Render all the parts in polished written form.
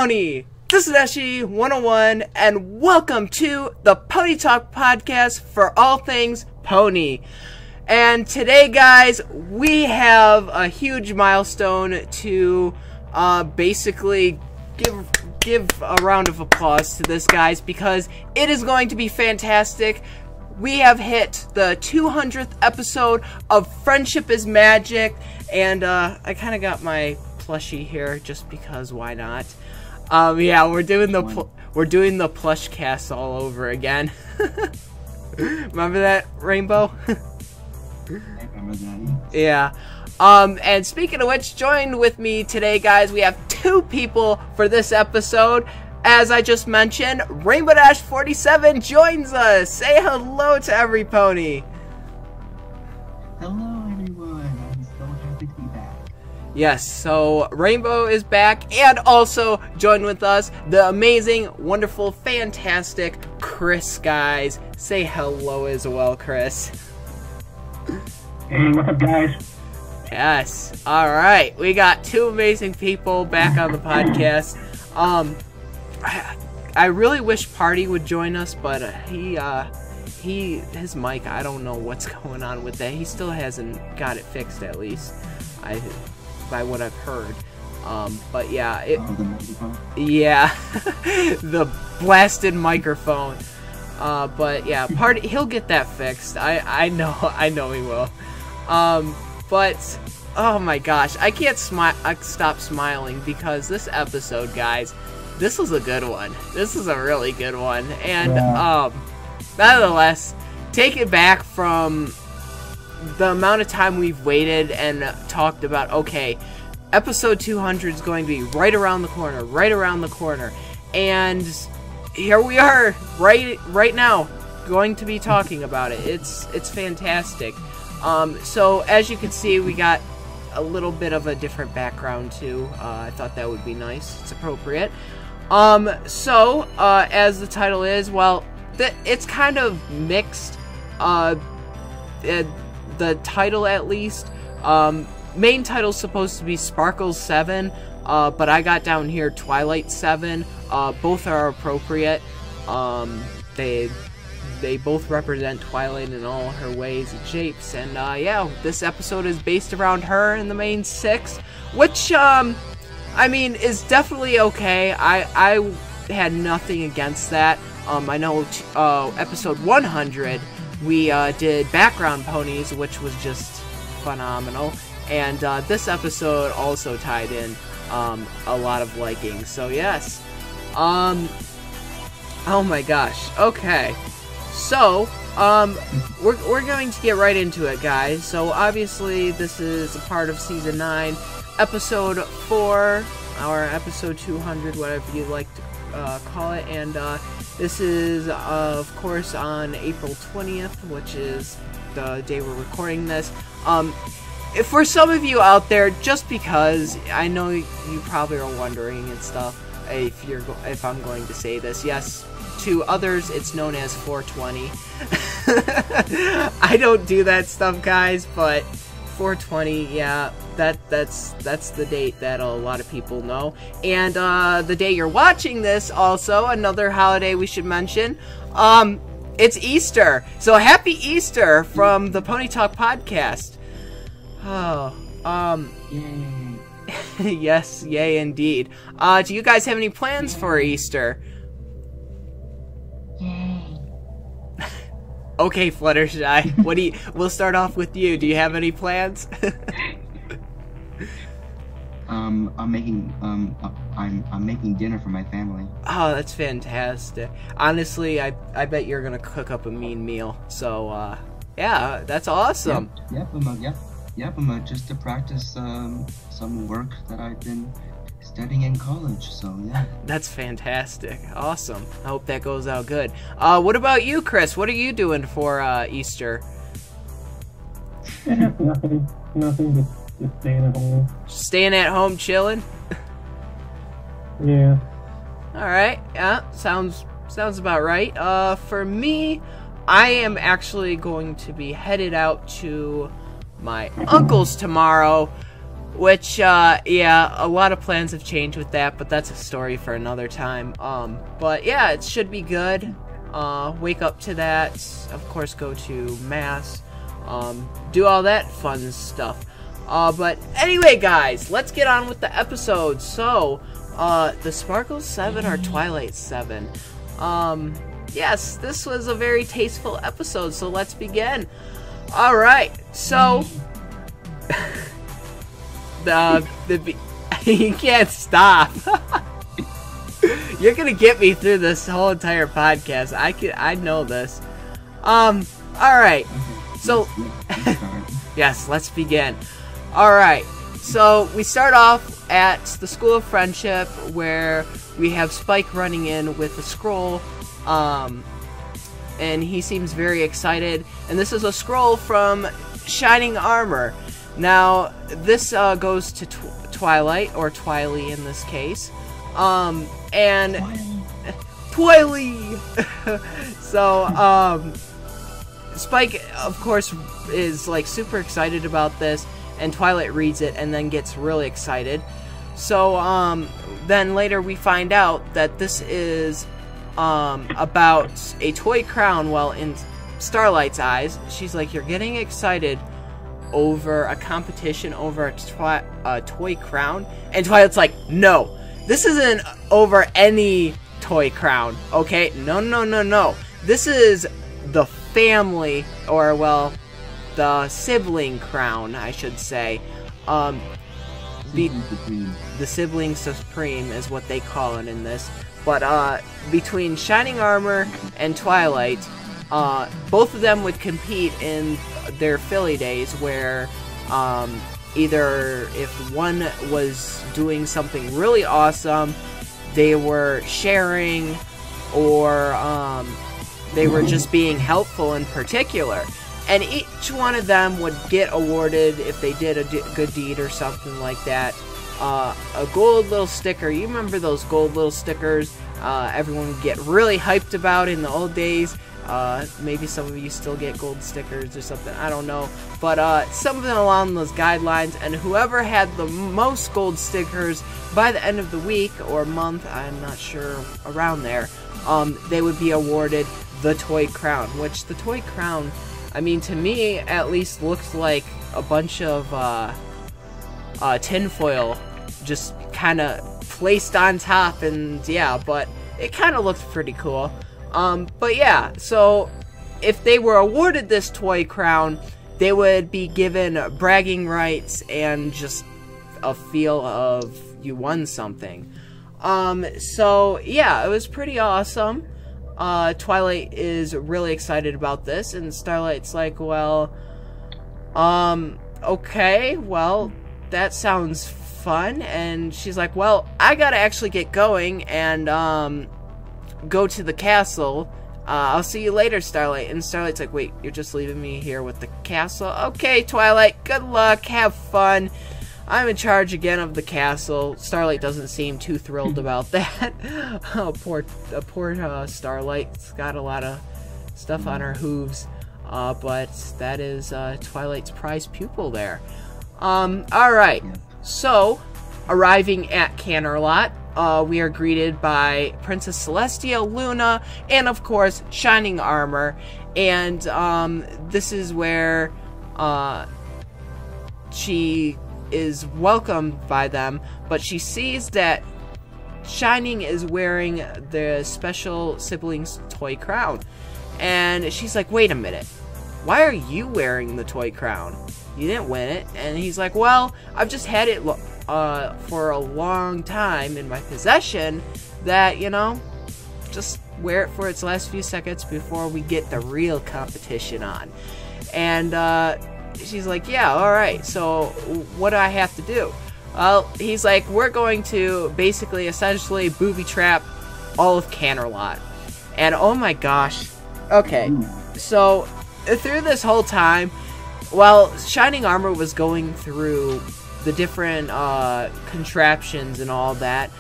Pony! This is Eshi 101, and welcome to the Pony Talk podcast for all things pony. And today, guys, we have a huge milestone to basically give a round of applause to this, guys, because it is going to be fantastic. We have hit the 200th episode of Friendship is Magic, and I kind of got my plushie here just because why not? Yeah, we're doing the plush cast all over again. Remember that, Rainbow? I remember that. Yeah. And speaking of which, join with me today, guys. We have two people for this episode. As I just mentioned, Rainbow Dash 47 joins us. Say hello to every pony. Hello, everyone. I'm so happy to be back. Yes, so Rainbow is back, and also join with us the amazing, wonderful, fantastic Chris, guys. Say hello as well, Chris. Hey, what's up, guys? Yes. All right, we got two amazing people back on the podcast. I really wish Party would join us, but his mic, I don't know what's going on with that. He still hasn't got it fixed, at least, by what I've heard. But yeah, The microphone? yeah, the blasted microphone. But yeah, Party, he'll get that fixed. I know he will. But oh my gosh, I can't stop smiling because this episode, guys, this was a good one. This is a really good one. And nonetheless, take it back from the amount of time we've waited and talked about, okay, episode 200 is going to be right around the corner, and here we are, right now, going to be talking about it. It's fantastic. So as you can see, we got a little bit of a different background too. I thought that would be nice. It's appropriate. So as the title is, well, it's kind of mixed. The title, at least, main title's supposed to be Sparkles 7, but I got down here Twilight 7. Both are appropriate. They both represent Twilight in all her ways and shapes, and yeah, this episode is based around her in the main 6, which I mean, is definitely okay. I had nothing against that. I know episode 100 we did background ponies, which was just phenomenal, and this episode also tied in a lot of liking. So yes, oh my gosh. Okay, so we're going to get right into it, guys. So obviously this is a part of season 9, episode 4, or episode 200, whatever you'd like to call it, and this is of course on April 20th, which is the day we're recording this. For some of you out there, just because I know you probably are wondering and stuff, if I'm going to say this, yes, to others it's known as 420. I don't do that stuff, guys, but 420, yeah, that's the date that a lot of people know. And the day you're watching this, also another holiday we should mention, it's Easter. So happy Easter from the Pony Talk podcast. Oh, Yay. yes, yay indeed. Do you guys have any plans for Easter? Yay. Okay, Fluttershy, we'll start off with you. Do you have any plans? I'm making dinner for my family. Oh, that's fantastic. Honestly, I bet you're gonna cook up a mean meal. So, yeah, that's awesome. Yep, I'm just to practice some work that I've been studying in college, so yeah. That's fantastic. Awesome. I hope that goes out good. What about you, Chris? What are you doing for Easter? Nothing, just staying at home. Staying at home, chilling? Yeah. Alright, yeah, sounds about right. For me, I am actually going to be headed out to my uncle's tomorrow. Which, yeah, a lot of plans have changed with that, but that's a story for another time. But yeah, it should be good. Wake up to that. Of course, go to mass. Do all that fun stuff. But anyway, guys, let's get on with the episode. So, the Sparkle 7 or Twilight 7? Yes, this was a very tasteful episode, so let's begin. Alright, so... you can't stop. You're gonna get me through this whole entire podcast. I know this. Alright. So yes, let's begin. Alright. So we start off at the School of Friendship where we have Spike running in with a scroll. And he seems very excited. And this is a scroll from Shining Armor. Now, this goes to Twilight, or Twily in this case. And... Twily! So, Spike, of course, is, like, super excited about this, and Twilight reads it and then gets really excited. So, then later we find out that this is, about a toy crown. Well, in Starlight's eyes, she's like, you're getting excited over a competition over a toy crown? And Twilight's like, no, this isn't over any toy crown, okay? No. This is the family, or, well, the sibling crown, I should say. The sibling supreme is what they call it in this. But, between Shining Armor and Twilight, both of them would compete in their Philly days where either if one was doing something really awesome, they were sharing, or they were just being helpful in particular. And each one of them would get awarded, if they did a good deed or something like that, a gold little sticker. You remember those gold little stickers everyone would get really hyped about in the old days? Maybe some of you still get gold stickers or something, I don't know. But something along those guidelines, and whoever had the most gold stickers by the end of the week or month, I'm not sure, around there, they would be awarded the toy crown. Which the toy crown, I mean, to me at least, looks like a bunch of tinfoil just kind of placed on top, and yeah, but it kind of looked pretty cool. But yeah, so if they were awarded this toy crown, they would be given bragging rights and just a feel of you won something. So yeah, it was pretty awesome. Twilight is really excited about this, and Starlight's like, well, okay, well, that sounds fun. And she's like, well, I gotta actually get going and, go to the castle. I'll see you later, Starlight. And Starlight's like, wait, you're just leaving me here with the castle? Okay, Twilight, good luck, have fun. I'm in charge again of the castle. Starlight doesn't seem too thrilled about that. Oh, poor Starlight's got a lot of stuff on her hooves. But that is Twilight's prize pupil there. Alright, so, arriving at Canterlot, we are greeted by Princess Celestia, Luna, and of course, Shining Armor. And this is where she is welcomed by them, but she sees that Shining is wearing the special siblings toy crown. And she's like, wait a minute, why are you wearing the toy crown? You didn't win it. And he's like, well, I've just had it for a long time in my possession, that, you know, just wear it for its last few seconds before we get the real competition on. And she's like, yeah, alright, so what do I have to do? Well, he's like, we're going to basically, essentially, booby trap all of Canterlot. And oh my gosh, okay, so through this whole time, while Shining Armor was going through the different contraptions and all that,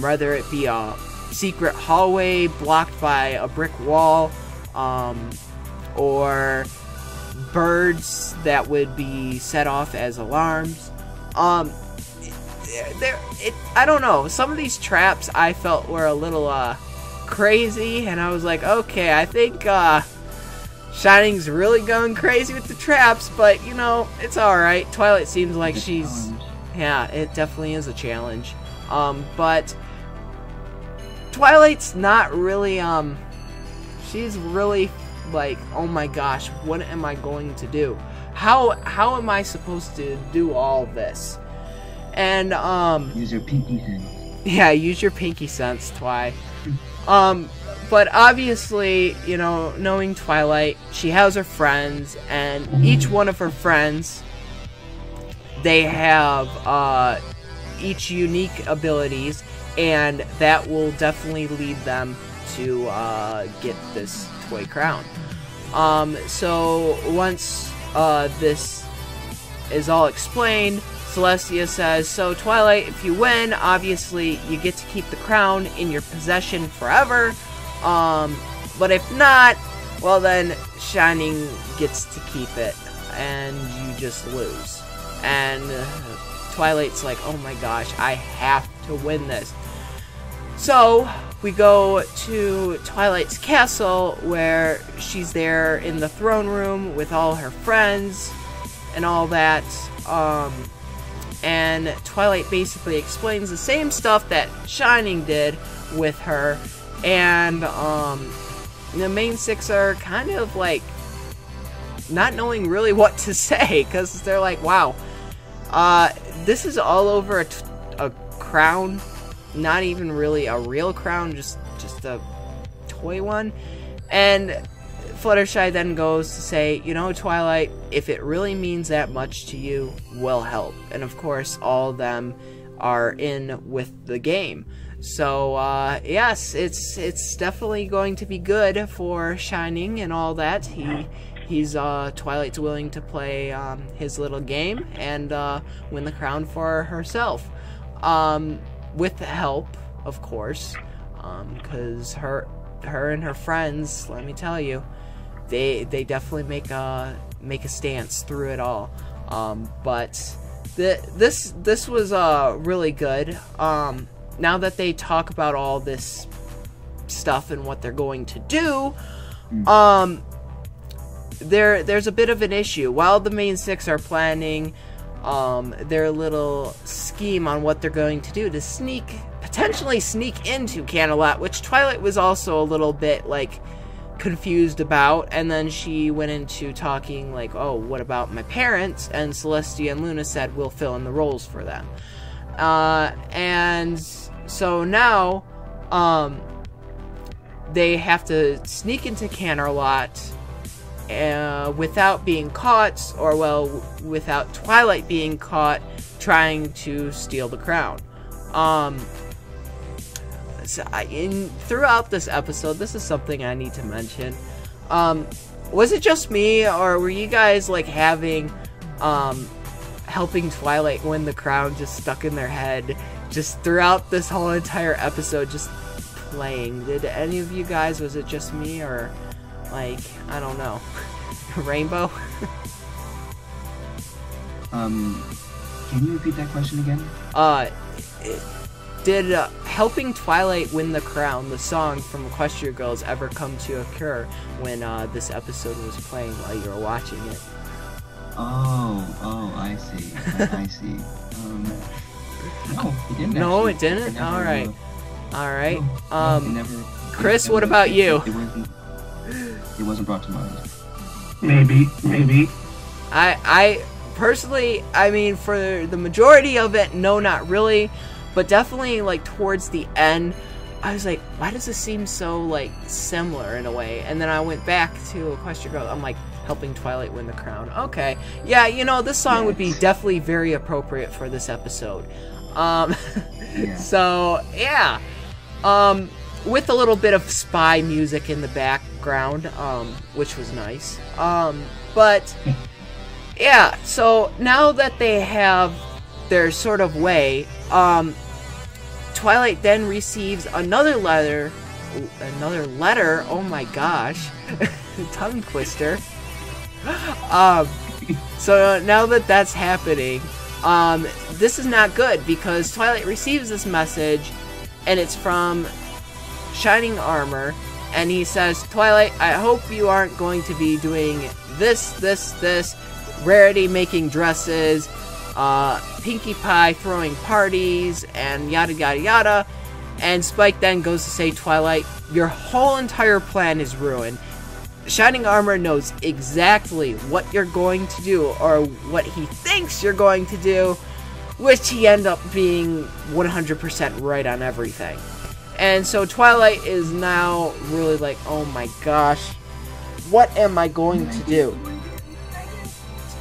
whether it be a secret hallway blocked by a brick wall, or birds that would be set off as alarms, I don't know. Some of these traps I felt were a little crazy, and I was like, okay, I think Shining's really going crazy with the traps, but you know, it's alright. Twilight seems like she's, yeah, it definitely is a challenge. But Twilight's not really, she's really like, oh my gosh, what am I going to do? How am I supposed to do all this? And, use your pinky sense. Yeah, use your pinky sense, Twi. But obviously, you know, knowing Twilight, she has her friends, and each one of her friends, they have, each unique abilities, and that will definitely lead them to, get this toy crown. So once, this is all explained, Celestia says, so Twilight, if you win, obviously you get to keep the crown in your possession forever. But if not, well then Shining gets to keep it, and you just lose. And Twilight's like, oh my gosh, I have to win this. So we go to Twilight's castle, where she's there in the throne room with all her friends and all that. And Twilight basically explains the same stuff that Shining did with her, and the main six are kind of like not knowing really what to say, because they're like, wow, this is all over a crown, not even really a real crown, just a toy one. And Fluttershy then goes to say, you know, Twilight, if it really means that much to you, we'll help. And of course, all of them are in with the game. So, yes, it's definitely going to be good for Shining and all that. Twilight's willing to play, his little game and, win the crown for herself. With the help, of course, because her and her friends, let me tell you, they definitely make a stance through it all. But this was really good. Now that they talk about all this stuff and what they're going to do, there's a bit of an issue. While the main six are planning their little scheme on what they're going to do to potentially sneak into Canterlot, which Twilight was also a little bit like confused about, and then she went into talking like, oh, what about my parents? And Celestia and Luna said we'll fill in the roles for them. And so now they have to sneak into Canterlot without being caught, or well, without Twilight being caught trying to steal the crown. Throughout this episode, this is something I need to mention. Was it just me, or were you guys like having helping Twilight win the crown just stuck in their head just throughout this whole entire episode, just playing? Did any of you guys, was it just me, or like, I don't know, Rainbow? Can you repeat that question again? Did helping Twilight win the crown, the song from Equestria Girls, ever come to occur when this episode was playing while you were watching it? Oh, I see. I see. No, it didn't. No, actually. it didn't? Never, Alright. Alright. No, Chris, what about you? It wasn't brought to mind. Maybe. I personally, I mean, for the majority of it, no, not really. But definitely, like, towards the end, I was like, why does this seem so, like, similar in a way? And then I went back to Equestria Girl. I'm like, helping Twilight win the crown. Okay. Yeah, you know, this song would be definitely very appropriate for this episode. So, yeah. With a little bit of spy music in the background, which was nice. But, yeah, so now that they have their sort of way, Twilight then receives another letter, oh my gosh, tongue twister. So now that that's happening, this is not good because Twilight receives this message, and it's from Shining Armor, and he says, Twilight, I hope you aren't going to be doing this, Rarity making dresses, Pinkie Pie throwing parties, and yada yada yada. And Spike then goes to say, Twilight, your whole entire plan is ruined. Shining Armor knows exactly what you're going to do, or what he thinks you're going to do, which he ends up being 100% right on everything. And so Twilight is now really like, oh my gosh, what am I going to do?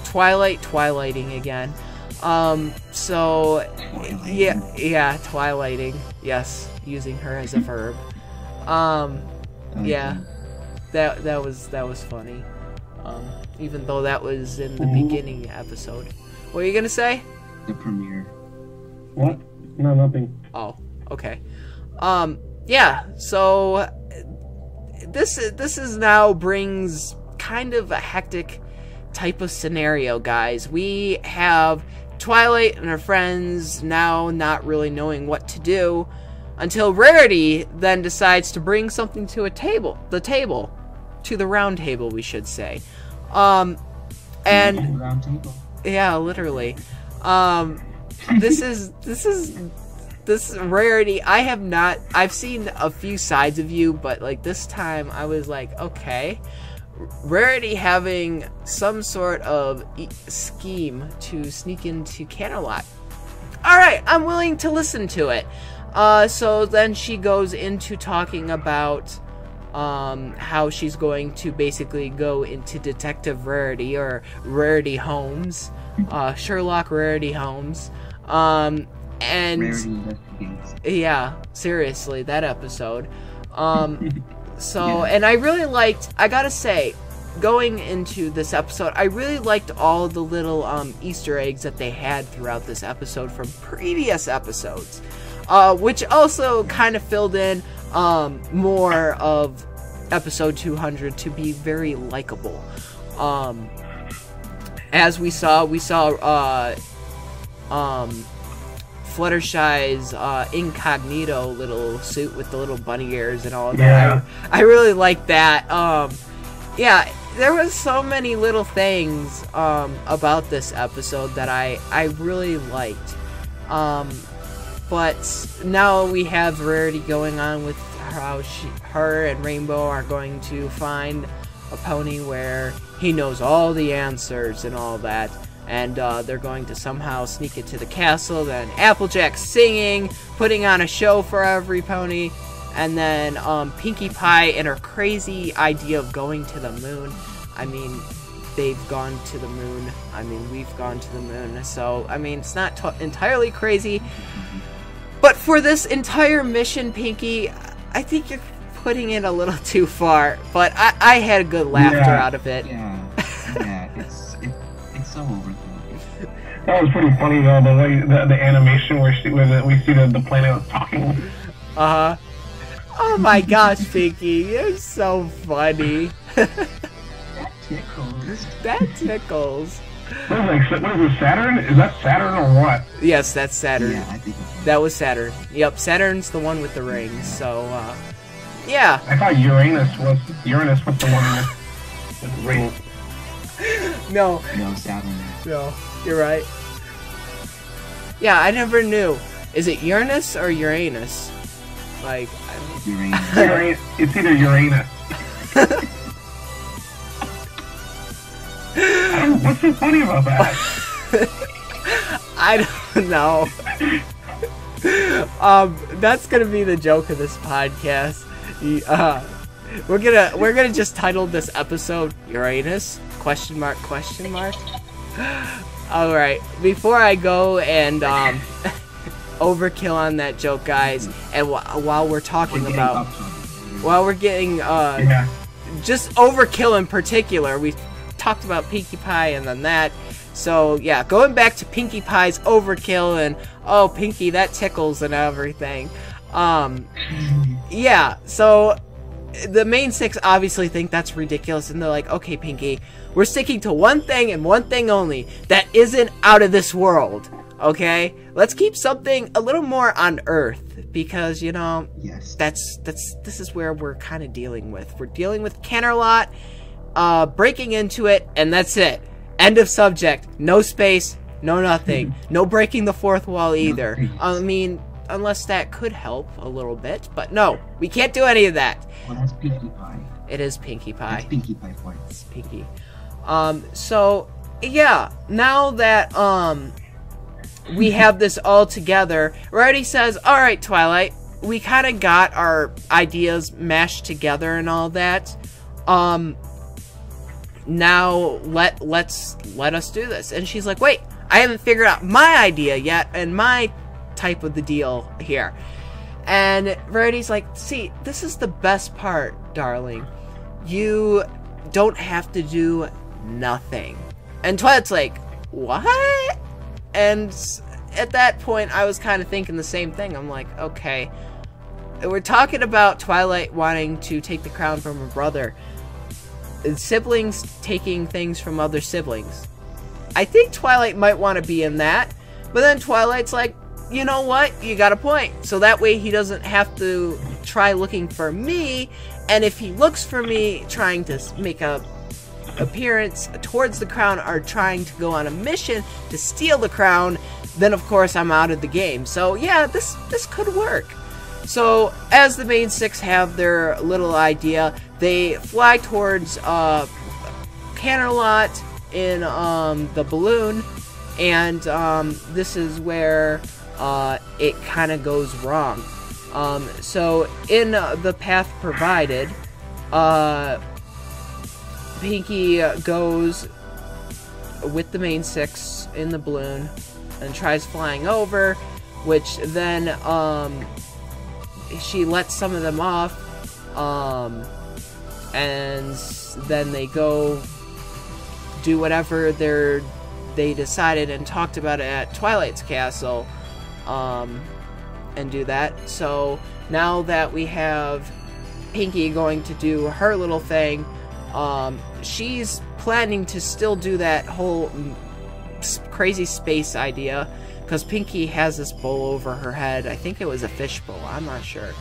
Twilighting again. So, yeah, twilighting. Yes, using her as a verb. Yeah, that was funny. Even though that was in the beginning episode. What are you gonna say? The premiere. What? No, nothing. Oh, okay. Yeah. So this is now brings kind of a hectic type of scenario, guys. We have Twilight and her friends now not really knowing what to do until Rarity then decides to bring something to the round table, we should say. And Round table. yeah, literally. This Rarity, I've seen a few sides of you, but like this time I was like, okay, Rarity having some sort of scheme to sneak into Camelot. Alright, I'm willing to listen to it. So then she goes into talking about how she's going to basically go into Detective Rarity, or Rarity Holmes, Sherlock Rarity Holmes. And Rarity investigates. yeah, seriously, that episode. So, and I really liked, I gotta say, going into this episode, I really liked all the little Easter eggs that they had throughout this episode from previous episodes, which also kind of filled in more of episode 200 to be very likable. As we saw Fluttershy's incognito little suit with the little bunny ears and all of that. Yeah. I really like that. Yeah, there was so many little things about this episode that I really liked. But now we have Rarity going on with how her and Rainbow are going to find a pony where he knows all the answers and all that. And they're going to somehow sneak it to the castle. Then Applejack's singing, putting on a show for every pony. And then Pinkie Pie and her crazy idea of going to the moon. I mean, they've gone to the moon. I mean, we've gone to the moon. So, I mean, it's not entirely crazy. But for this entire mission, Pinkie, I think you're putting it a little too far. But I had a good laughter out of it. Yeah, it's so overkill. That was pretty funny though, the way the animation where we see the planet talking. Oh my gosh, Pinkie, you're so funny. That tickles. That tickles. What is it, Saturn? Is that Saturn or what? Yes, that's Saturn. Yeah, I think that was Saturn. Yep, Saturn's the one with the rings. So, yeah. I thought Uranus was the one with the rings. No, Saturn. no, you're right. Yeah, I never knew. Is it Uranus or Uranus? Like, Uranus. It's either Uranus. What's so funny about that? I don't know. That's gonna be the joke of this podcast. We're gonna just title this episode Uranus ? All right. Before I go and overkill on that joke, guys, and while we're talking about, while we're getting just overkill in particular, we talked about Pinkie Pie and then that. So yeah, going back to Pinkie Pie's overkill and oh Pinkie, that tickles and everything. Yeah. So the main six obviously think that's ridiculous, and they're like, okay, Pinky, we're sticking to one thing and one thing only, that isn't out of this world, okay? Let's keep something a little more on Earth, because, you know, Yes. this is where we're kind of dealing with. We're dealing with Canterlot, breaking into it, and that's it. End of subject. No space, no nothing. No breaking the fourth wall either. No, I mean, unless that could help a little bit, but no, we can't do any of that. Well, that's Pinkie Pie. It is Pinkie Pie. That's Pinkie Pie for you. It's Pinkie. So, yeah, now that, we have this all together, Rarity says, alright, Twilight, we kind of got our ideas mashed together and all that. Now, let us do this. And she's like, wait, I haven't figured out my idea yet, and my type of the deal here. And Rarity's like, see, this is the best part, darling. You don't have to do nothing. And Twilight's like, what? And at that point, I was kind of thinking the same thing. I'm like, okay, we're talking about Twilight wanting to take the crown from her brother. Siblings taking things from other siblings. I think Twilight might want to be in that. But then Twilight's like, you know what? You got a point. So that way he doesn't have to try looking for me. And if he looks for me trying to make a appearance towards the crown or trying to go on a mission to steal the crown, then of course I'm out of the game. So yeah, this could work. So as the main six have their little idea, they fly towards Canterlot in the balloon, and this is where it kind of goes wrong. So in the path provided, Pinkie goes with the main six in the balloon and tries flying over, which then she lets some of them off, and then they go do whatever they decided and talked about it at Twilight's castle, and do that. So now that we have Pinkie going to do her little thing, she's planning to still do that whole crazy space idea, because Pinkie has this bowl over her head. I think it was a fish bowl, I'm not sure.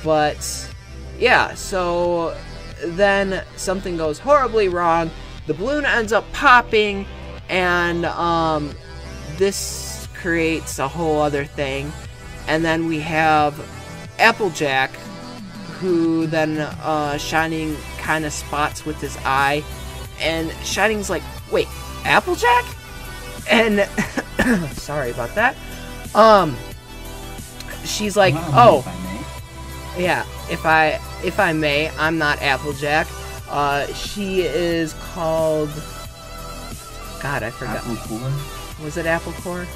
But yeah, so then something goes horribly wrong. The balloon ends up popping, and this creates a whole other thing. And then we have Applejack, who then Shining kind of spots with his eye, and Shining's like, wait, Applejack? And sorry about that. She's like, oh, yeah, if I may, I'm not Applejack. She is called, God, I forgot. Apple Core? Was it Apple Core?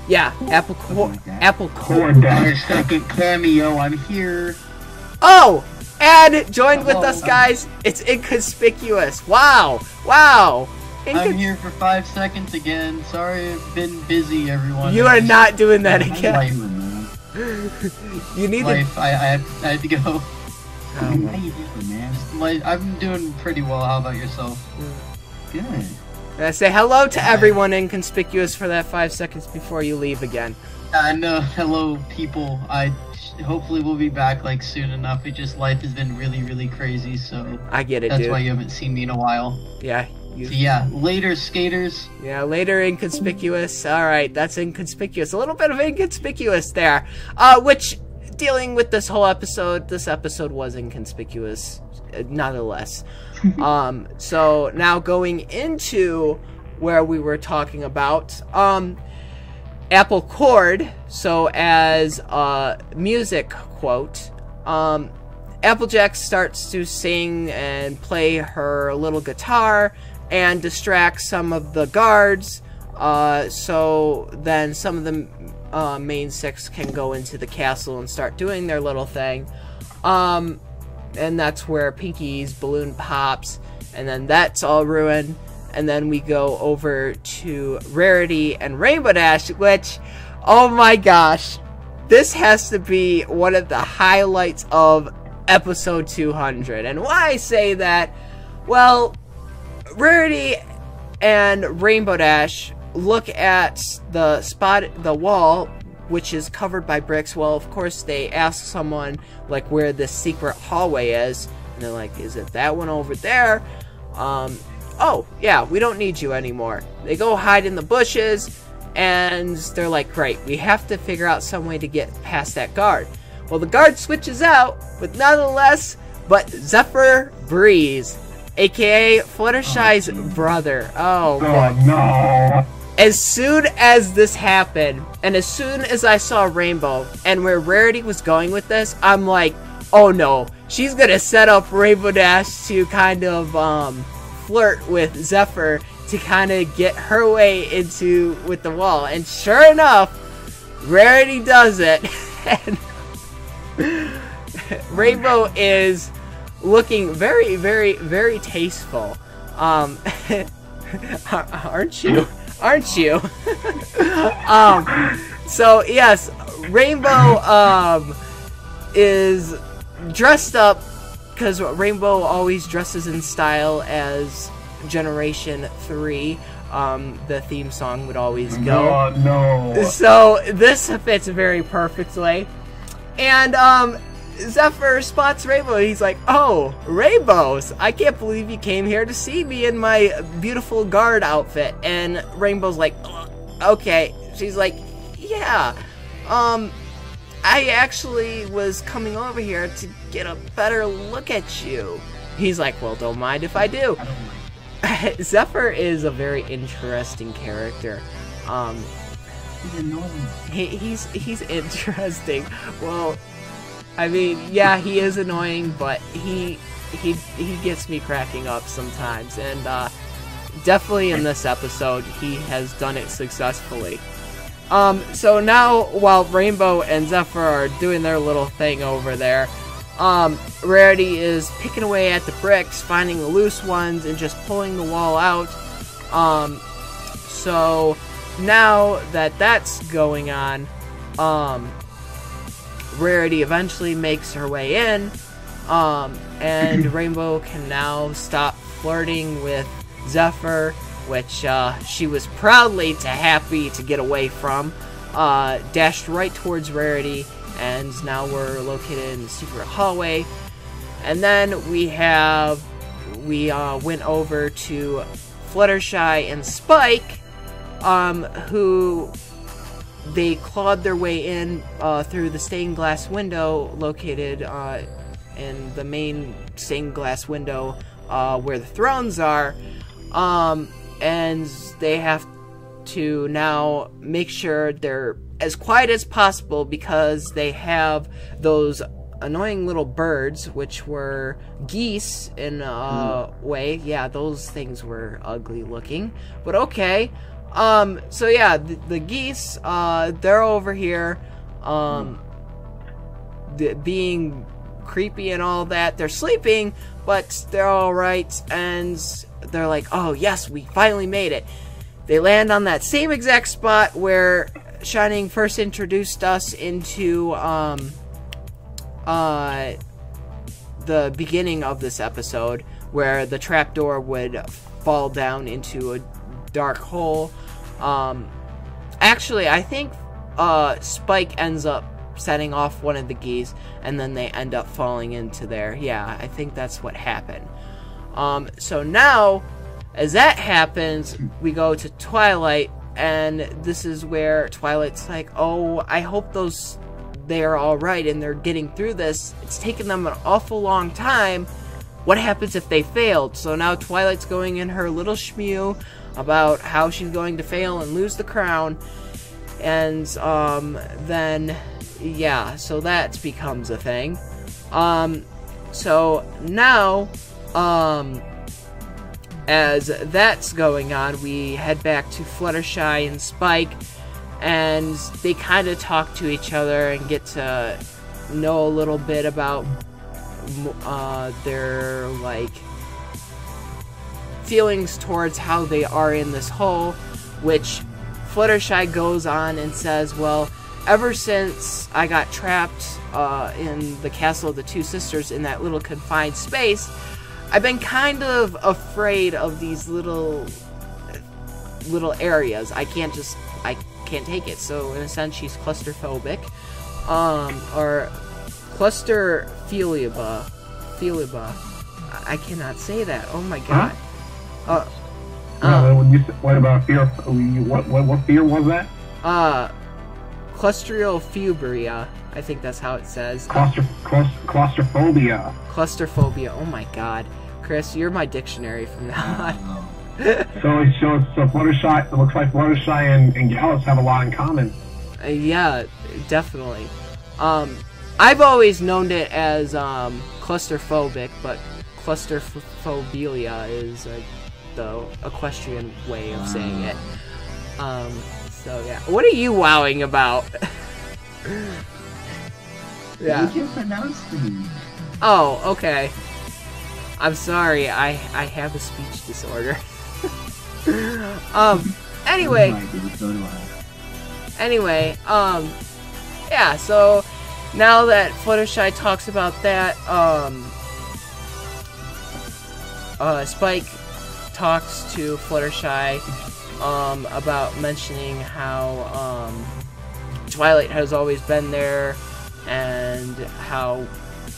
Yeah, Apple Core. Like that. Apple Core. Dash. Second cameo, I'm here. Oh, and joined with us, guys. It's Inconspicuous. Wow, wow. I'm here for 5 seconds again. Sorry, I've been busy, everyone. You are not doing that Life, again. You need life. I had to go. How you doing, man? I'm doing pretty well. How about yourself? Good. to say hello to everyone Inconspicuous for that 5 seconds before you leave again. I know. Hello, people. Hopefully we'll be back like soon enough. It just life has been really crazy, so I get it, that's dude. why you haven't seen me in a while. Yeah. So yeah, later, skaters. Yeah, later, Inconspicuous. Alright, that's Inconspicuous. A little bit of Inconspicuous there. Which, dealing with this whole episode, this episode was inconspicuous, nonetheless. So, now going into where we were talking about, Apple Chord, so as a music quote, Applejack starts to sing and play her little guitar and distract some of the guards, so then some of the main six can go into the castle and start doing their little thing. And that's where Pinkie's balloon pops, and then that's all ruined. And then we go over to Rarity and Rainbow Dash, which, oh my gosh, this has to be one of the highlights of episode 200. And why I say that, well, Rarity and Rainbow Dash look at the wall, which is covered by bricks. Well, of course, they ask someone, like, where this secret hallway is. And they're like, is it that one over there? Oh, yeah, we don't need you anymore. They go hide in the bushes, and they're like, great, we have to figure out some way to get past that guard. Well, the guard switches out with none less but Zephyr Breeze, aka Fluttershy's brother. Oh, no. As soon as this happened, and as soon as I saw Rainbow, and where Rarity was going with this, I'm like, oh no, she's gonna set up Rainbow Dash to kind of, flirt with Zephyr to kind of get her way into with the wall. And sure enough, Rarity does it. And Rainbow is looking very, very, very tasteful. Aren't you? Aren't you? So yes, Rainbow is dressed up, because Rainbow always dresses in style as Generation 3. The theme song would always go. No. So this fits very perfectly. And Zephyr spots Rainbow. He's like, oh, Rainbows, I can't believe you came here to see me in my beautiful guard outfit. And Rainbow's like, okay. She's like, yeah, I actually was coming over here to get a better look at you. He's like, well, don't mind if I do. Zephyr is a very interesting character. He's annoying. He's interesting. Well, I mean, yeah, he is annoying, but he gets me cracking up sometimes, and definitely in this episode, he has done it successfully. So now, while Rainbow and Zephyr are doing their little thing over there, Rarity is picking away at the bricks, finding the loose ones, and just pulling the wall out. So now that that's going on, Rarity eventually makes her way in, and Rainbow can now stop flirting with Zephyr, which she was proudly happy to get away from, dashed right towards Rarity, and now we're located in the secret hallway. And then we went over to Fluttershy and Spike, who they clawed their way in through the stained glass window located in the main stained glass window where the thrones are, and they have to now make sure they're as quiet as possible because they have those annoying little birds, which were geese in a way. Yeah, those things were ugly looking, but okay. So yeah, the geese, they're over here, being creepy and all that. They're sleeping, but they're alright, and they're like, oh yes, we finally made it. They land on that same exact spot where Shining first introduced us into, the beginning of this episode, where the trapdoor would fall down into a dark hole. Actually, I think Spike ends up setting off one of the geese, and then they end up falling into there. Yeah, I think that's what happened. So now, as that happens, we go to Twilight, and this is where Twilight's like, oh, I hope they're alright and they're getting through this. It's taken them an awful long time. What happens if they failed? So now Twilight's going in her little schmew about how she's going to fail and lose the crown. And then, yeah, so that becomes a thing. So now, as that's going on, we head back to Fluttershy and Spike, and they kind of talk to each other and get to know a little bit about their, like, feelings towards how they are in this hole, which Fluttershy goes on and says, well, ever since I got trapped in the castle of the two sisters in that little confined space, I've been kind of afraid of these little areas. I can't take it. So in a sense, she's claustrophobic, or claustrophilia. I cannot say that. Oh my god. What about fear? What fear was that? Claustrophobia. I think that's how it says. Claustrophobia. Claustrophobia. Oh my god. Chris, you're my dictionary from now on. So Fluttershy, it looks like Fluttershy and Gallus have a lot in common. Yeah, definitely. I've always known it as claustrophobic, but claustrophobia is the equestrian way of saying it. So yeah, what are you wowing about? Yeah. You can pronounce them. Oh, okay. I'm sorry. I have a speech disorder. Anyway. Anyway, yeah, so now that Fluttershy talks about that, Spike talks to Fluttershy, about mentioning how, Twilight has always been there, and how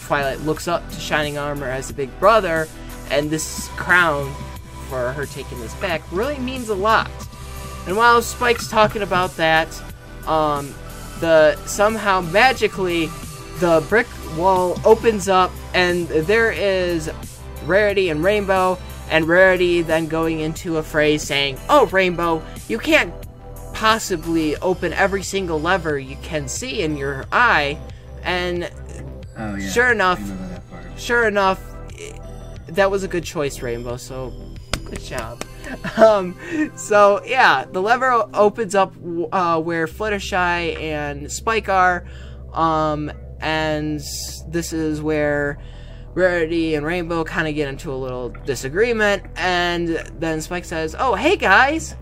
Twilight looks up to Shining Armor as a big brother, and this crown, for her taking this back, really means a lot. And while Spike's talking about that, somehow magically, the brick wall opens up, and there is Rarity and Rainbow, and Rarity then going into a phrase saying, "Oh, Rainbow, you can't possibly open every single lever you can see in your eye," and sure enough, that was a good choice, Rainbow, so good job. So yeah, the lever opens up where Fluttershy and Spike are, and this is where Rarity and Rainbow kind of get into a little disagreement, and then Spike says, "Oh, hey guys,"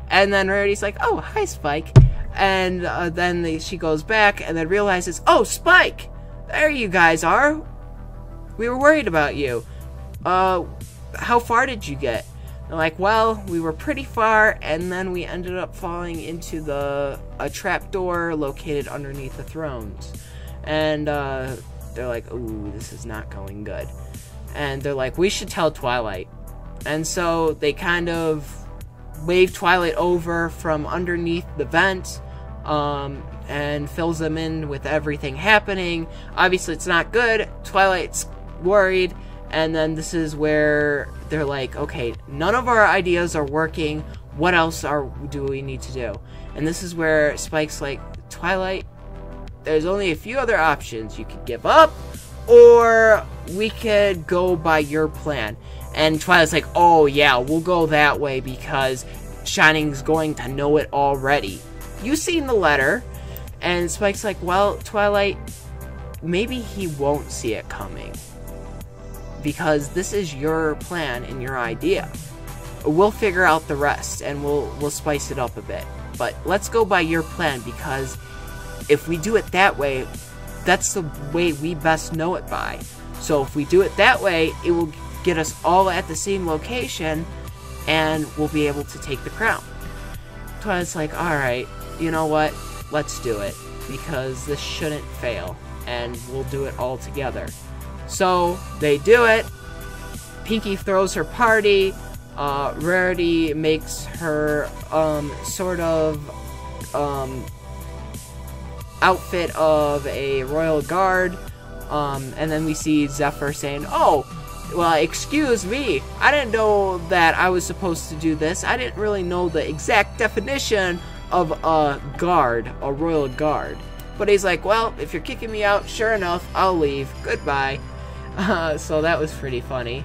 and then Rarity's like, "Oh, hi Spike," and then she goes back and then realizes, "Oh, Spike, there you guys are. We were worried about you. How far did you get?" They're like, "Well, we were pretty far, and then we ended up falling into a trap door located underneath the thrones." And they're like, "Ooh, this is not going good." And they're like, "We should tell Twilight." And so they kind of wave Twilight over from underneath the vent, and fills them in with everything happening. Obviously, it's not good. Twilight's worried. And then this is where they're like, "Okay, none of our ideas are working. What else do we need to do?" And this is where Spike's like, "Twilight, there's only a few other options. You could give up, or we could go by your plan." And Twilight's like, "Oh yeah, we'll go that way because Shining's going to know it already. You've seen the letter." And Spike's like, "Well, Twilight, maybe he won't see it coming, because this is your plan and your idea. We'll figure out the rest, and we'll spice it up a bit. But let's go by your plan, because if we do it that way, that's the way we best know it by. So if we do it that way, it will get us all at the same location, and we'll be able to take the crown." Twilight's like, "Alright, you know what? Let's do it, because this shouldn't fail, and we'll do it all together." So they do it. Pinkie throws her party. Rarity makes her sort of outfit of a royal guard, and then we see Zephyr saying, "Oh, well, excuse me, I didn't know that I was supposed to do this. I didn't really know the exact definition of a guard, a royal guard." But he's like, "Well, if you're kicking me out, sure enough, I'll leave. Goodbye." So that was pretty funny.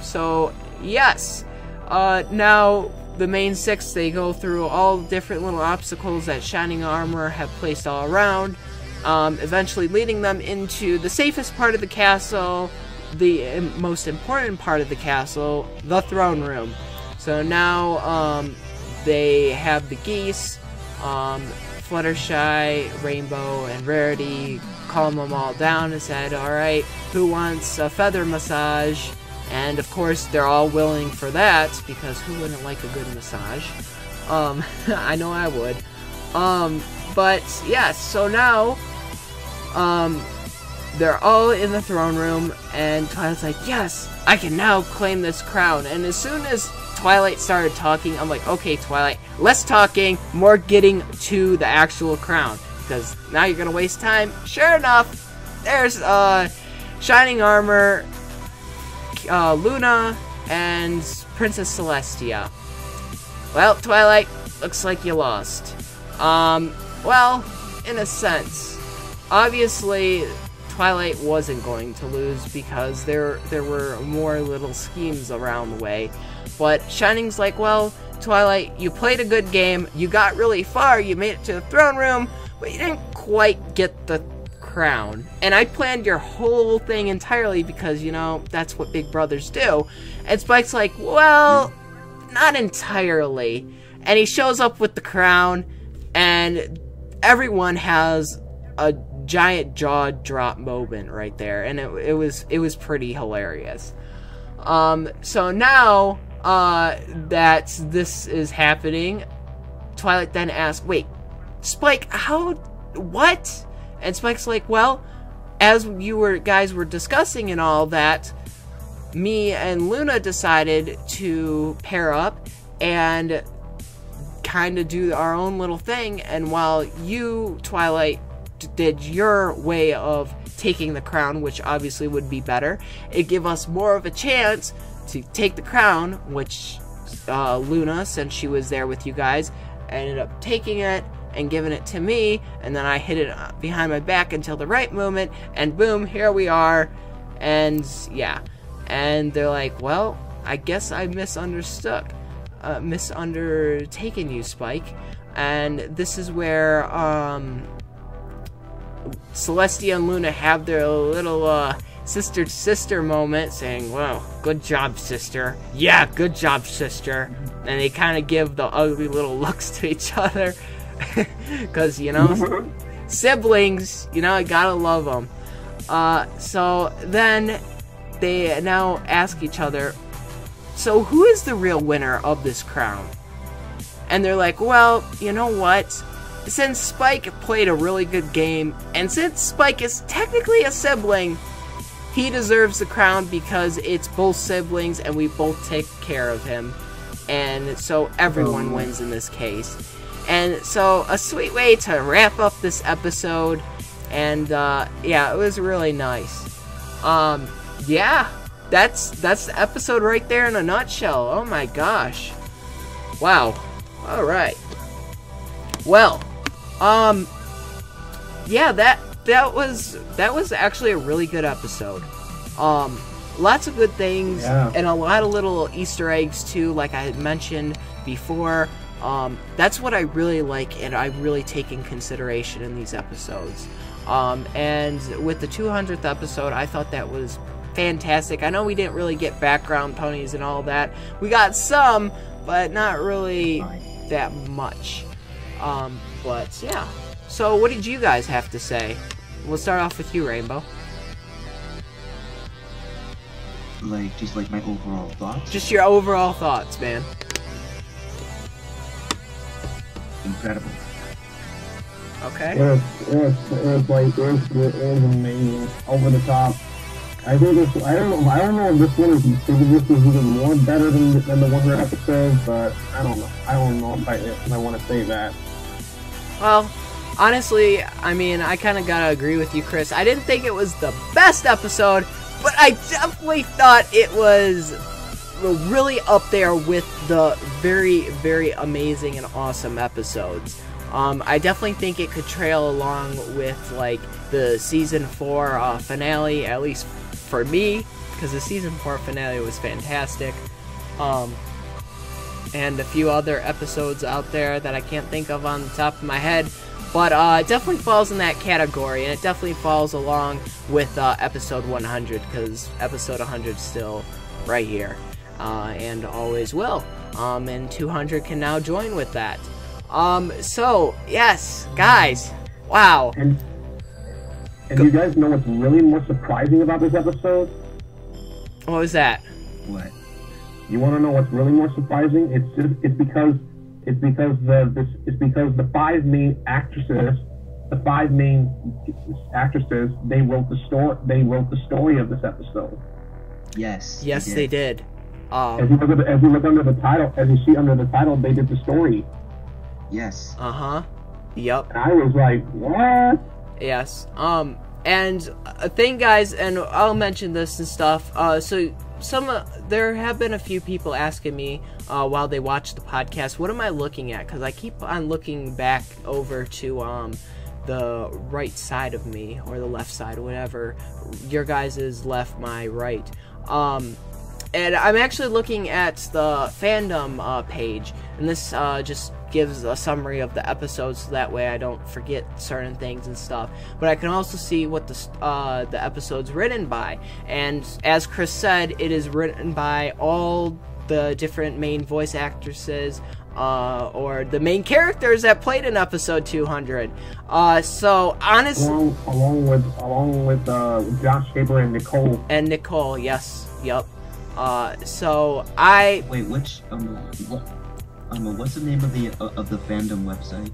So yes, now the main six, they go through all different little obstacles that Shining Armor have placed all around, eventually leading them into the safest part of the castle, the most important part of the castle, the throne room. So now they have the geese. Fluttershy, Rainbow, and Rarity calmed them all down and said, alright, who wants a feather massage? And of course, they're all willing for that, because who wouldn't like a good massage? I know I would. But, yeah, so now, they're all in the throne room, and Twilight's like, yes, I can now claim this crown. And as soon as Twilight started talking, I'm like, okay, Twilight, less talking, more getting to the actual crown, because now you're gonna waste time. Sure enough, there's, Shining Armor, Luna, and Princess Celestia. Well, Twilight, looks like you lost. Well, in a sense. Obviously, Twilight wasn't going to lose because there were more little schemes around the way. But Shining's like, well, Twilight, you played a good game, you got really far, you made it to the throne room, but you didn't quite get the crown. And I planned your whole thing entirely because, you know, that's what big brothers do. And Spike's like, well, not entirely. And he shows up with the crown, and everyone has a giant jaw drop moment right there, and it was pretty hilarious. So now that this is happening, Twilight then asks, wait, Spike, what? And Spike's like, well, as you guys were discussing and all that, me and Luna decided to pair up and kind of do our own little thing, and while you, Twilight, did your way of taking the crown, which obviously would be better, it give us more of a chance to take the crown, which Luna, since she was there with you guys, ended up taking it and giving it to me, and then I hid it behind my back until the right moment, and boom, here we are. And yeah, and they're like, well, I guess I misundertaken you, Spike. And this is where Celestia and Luna have their little sister-to-sister moment, saying, well, good job, sister. Yeah, good job, sister. And they kind of give the ugly little looks to each other. Because, you know, siblings, you know, you gotta love them. So then they now ask each other, so who is the real winner of this crown? And they're like, well, you know what? Since Spike played a really good game, and since Spike is technically a sibling, he deserves the crown because it's both siblings and we both take care of him. And so everyone wins in this case. And so a sweet way to wrap up this episode. And yeah, it was really nice. Yeah, that's the episode right there in a nutshell. Oh my gosh. Wow. All right. Well, yeah, that was actually a really good episode. Lots of good things, yeah, and a lot of little Easter eggs too, like I had mentioned before. That's what I really like, and I really take in consideration in these episodes. And with the 200th episode, I thought that was fantastic. I know we didn't really get background ponies and all that. We got some, but not really that much. But yeah. So what did you guys have to say? We'll start off with you, Rainbow. Just like my overall thoughts? Just your overall thoughts, man. Incredible. It Okay. was amazing, over the top. I think this, I don't know if this one is, maybe this is even more better than the 100 episodes, but I don't know if I want to say that. Well, honestly, I mean, I kind of gotta agree with you, Chris. I didn't think it was the best episode, but I definitely thought it was really up there with the very, very amazing and awesome episodes. I definitely think it could trail along with, like, the Season 4 finale, at least for me, because the Season 4 finale was fantastic. And a few other episodes out there that I can't think of on the top of my head. But it definitely falls in that category, and it definitely falls along with episode 100, because episode 100 is still right here, and always will. And 200 can now join with that. So yes, guys. Wow. And you guys know what's really more surprising about this episode? What was that? What? You want to know what's really more surprising? It's because the five main actresses, they wrote the story of this episode. Yes. Yes, they did. As you look under the title, as you see under the title, they did the story. Yes. Yep. And I was like, what? Yes. And a thing, guys, and I'll mention this and stuff. So there have been a few people asking me while they watch the podcast, what am I looking at? Because I keep on looking back over to the right side of me, or the left side, or whatever. Your guys' is left, my right. And I'm actually looking at the fandom page, and this just gives a summary of the episodes, so that way I don't forget certain things and stuff. But I can also see what the episode's written by, and as Chris said, it is written by all the different main voice actresses, or the main characters that played in episode 200. So honestly, along with Josh Haber and Nicole. And Nicole, yes, yep. So I wait. Which what's the name of the fandom website?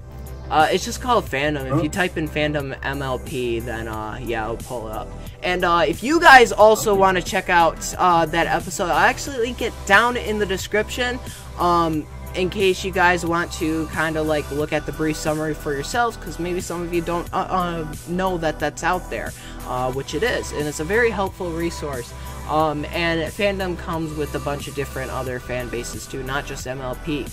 It's just called Fandom. If you type in Fandom MLP, then yeah, it'll pull it up. And if you guys also want to check out that episode, I'll actually link it down in the description. In case you guys want to kind of like look at the brief summary for yourselves, because maybe some of you don't know that that's out there, which it is, and it's a very helpful resource. And Fandom comes with a bunch of different other fan bases too, not just MLP.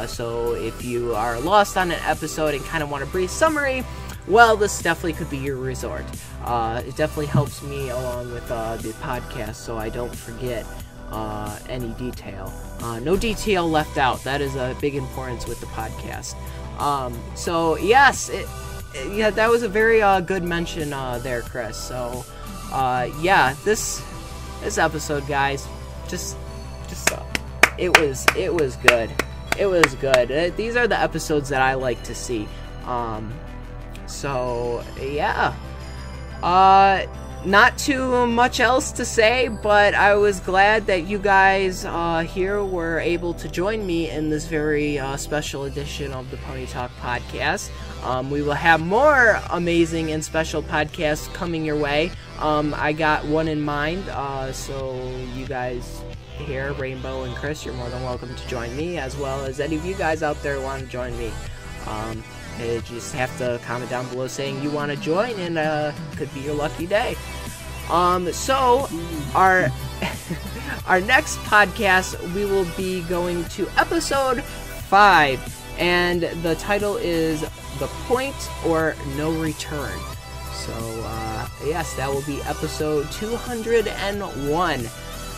So if you are lost on an episode and kind of want a brief summary, well, this definitely could be your resort. It definitely helps me along with the podcast, so I don't forget any detail. No detail left out. That is a big importance with the podcast. So yes, yeah, that was a very good mention there, Chris. So yeah, this episode, guys, just it was good. It was good. These are the episodes that I like to see. So yeah. Not too much else to say, but I was glad that you guys here were able to join me in this very special edition of the Pony Talk podcast. We will have more amazing and special podcasts coming your way. I got one in mind, so you guys here, Rainbow and Chris, you're more than welcome to join me, as well as any of you guys out there who want to join me. You just have to comment down below saying you want to join, and could be your lucky day. So our next podcast, we will be going to episode 5, and the title is The Point or No Return. So yes, that will be episode 201.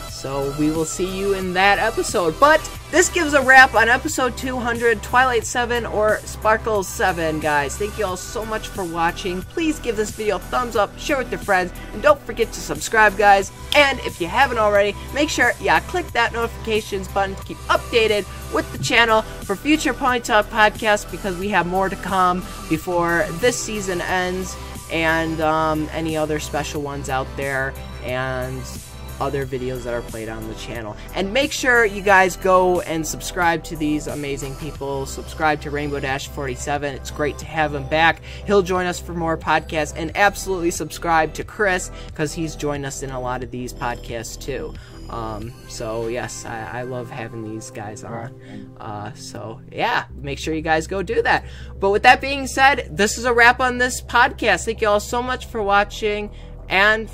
So we will see you in that episode. But this gives a wrap on episode 200, Twilight 7 or Sparkles 7, guys. Thank you all so much for watching. Please give this video a thumbs up, share with your friends, and don't forget to subscribe, guys. And if you haven't already, make sure click that notifications button to keep updated with the channel for future Pony Talk podcasts, because we have more to come before this season ends, and any other special ones out there, and other videos that are played on the channel. And make sure you guys go and subscribe to these amazing people. Subscribe to Rainbow-47. It's great to have him back. He'll join us for more podcasts. And absolutely subscribe to Chris, because he's joined us in a lot of these podcasts too. So yes, I love having these guys on. So yeah, make sure you guys go do that. But with that being said, this is a wrap on this podcast. Thank you all so much for watching, and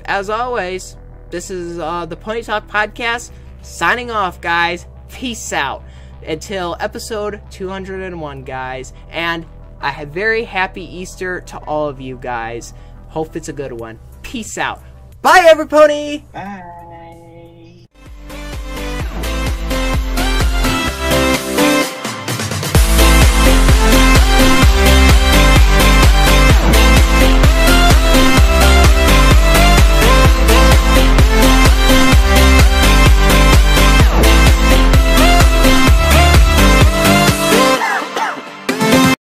as always, this is the Pony Talk podcast, signing off, guys. Peace out. Until episode 201, guys. And I have very happy Easter to all of you guys. Hope it's a good one. Peace out. Bye, everypony! Bye!